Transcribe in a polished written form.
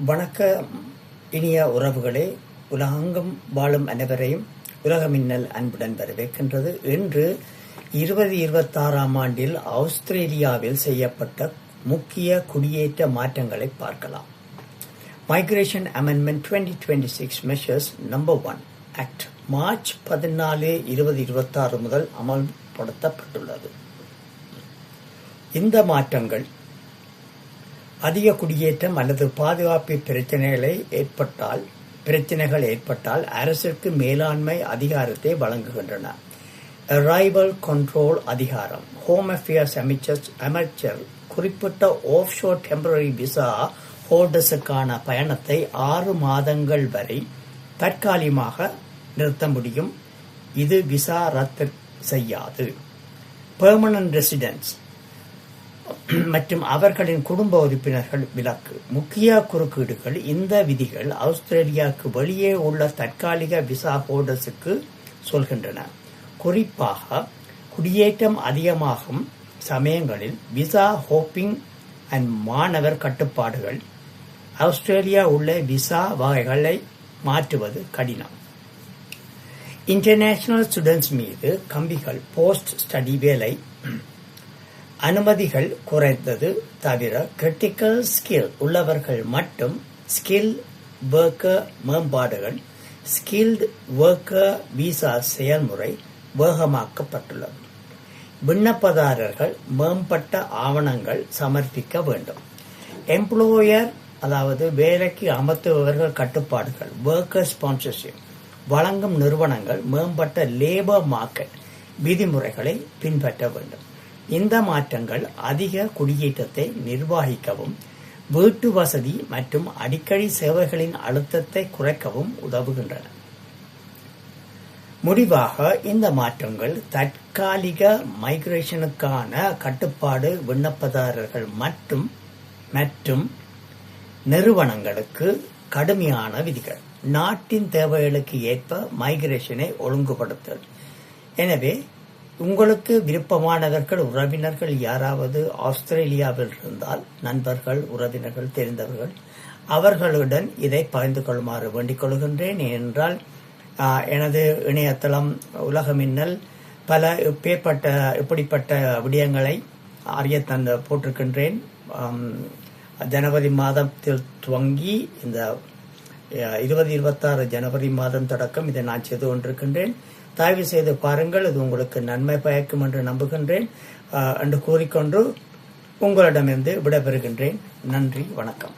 வணக்கம் இனிய உறவுகளே, உலகெங்கும் வாழும் அனைவரையும் உலக மின்னல் அன்புடன் வரவேற்கின்றது. இன்று 2026ஆம் ஆண்டில் ஆஸ்திரேலியாவில் செய்யப்பட்ட முக்கிய குடியேற்ற மாற்றங்களை பார்க்கலாம். Migration amendment 2026 measures number 1 act March 14, 2026 முதல் அமல்படுத்தப்பட்டுள்ளது. இந்த மாற்றங்கள் அதிக குடியேற்றம் அல்லது பாதுகாப்பு பிரச்சனைகள் ஏற்பட்டால் அரசிற்கு மேலாண்மை அதிகாரத்தை வழங்குகின்றன. அரைவல் கண்ட்ரோல் அதிகாரம். ஹோம் அஃபேர்ஸ் அமைச்சர் குறிப்பிட்ட ஆஃப்ஷோர் டெம்பரரி விசா ஹோல்டர்ஸுக்கான பயணத்தை 6 மாதங்கள் வரை தற்காலிகமாக நிறுத்த முடியும். இது விசா ரத்து செய்யாது. பெர்மனன்ட் ரெசிடென்ட்ஸ் மற்றும் அவர்களின் குடும்ப உறுப்பினர்கள் விலக்கு. முக்கிய குறுக்கீடுகள். இந்த விதிகள் ஆஸ்திரேலியாவுக்கு வெளியே உள்ள தற்காலிக விசா ஹோல்டர்ஸுக்கு சொல்கின்றன. குறிப்பாக குடியேற்றம் அதிகமாகும் சமயங்களில் விசா ஹோப்பிங் அண்ட் மாணவர் கட்டுப்பாடுகள். ஆஸ்திரேலியா உள்ள விசா வகைகளை மாற்றுவது கடினம். இன்டர்நேஷனல் ஸ்டூடெண்ட்ஸ் மீது கம்பிகள். போஸ்ட் ஸ்டடி வேலை அனுமதிகள் குறைந்தது தவிர கிரிட்டிக்கல் ஸ்கில் உள்ளவர்கள் மட்டும். ஸ்கில் ஒர்க்கர் மேம்பாடுகள். ஸ்கில்டு ஒர்க்கர் விசா செயல்முறை வேகமாக்கப்பட்டுள்ளது. விண்ணப்பதாரர்கள் மேம்பட்ட ஆவணங்கள் சமர்ப்பிக்க வேண்டும். எம்ப்ளாயர் அதாவது வேலைக்கு அமர்த்துபவர்கள் கட்டுப்பாடுகள். ஒர்க்கர் ஸ்பான்சர்ஷிப் வழங்கும் நிறுவனங்கள் மேம்பட்ட லேபர் மார்க்கெட் விதிமுறைகளை பின்பற்ற வேண்டும். இந்த மாற்றங்கள் அதிக குடியேற்றத்தை நிர்வகிக்கவும் வீட்டு வசதி மற்றும் அடிக்கடி சேவைகளின் அழுத்தத்தை குறைக்கவும் உதவுகின்றன. முடிவாக, இந்த மாற்றங்கள் தற்காலிக மைக்ரேஷனுக்கான கட்டுப்பாடு விண்ணப்பதாரர்கள் மற்றும் நிறுவனங்களுக்கு கடுமையான விதிகள். நாட்டின் தேவைகளுக்கு ஏற்ப மைக்ரேஷனை ஒழுங்குபடுத்தல். எனவே உங்களுக்கு விருப்பமானவர்கள் உறவினர்கள் யாராவது ஆஸ்திரேலியாவில் இருந்தால் நண்பர்கள், உறவினர்கள், தெரிந்தவர்கள் அவர்களுடன் இதை பகிர்ந்து கொள்ளுமாறு வேண்டிக் கொள்கின்றேன். ஏனென்றால் எனது இணையதளம் உலக மின்னல் பல இப்படிப்பட்ட விடயங்களை அறிய போட்டிருக்கின்றேன். ஜனவரி மாதத்தில் துவங்கி இந்த 2026 ஜனவரி மாதம் தொடக்கம் இதை நான் செய்து கொண்டிருக்கின்றேன். தயவு செய்து பாருங்கள், இது உங்களுக்கு நன்மை பயக்கும் என்று நம்புகின்றேன் என்று கூறிக்கொண்டு உங்களிடமிருந்து விடைபெறுகின்றேன். நன்றி, வணக்கம்.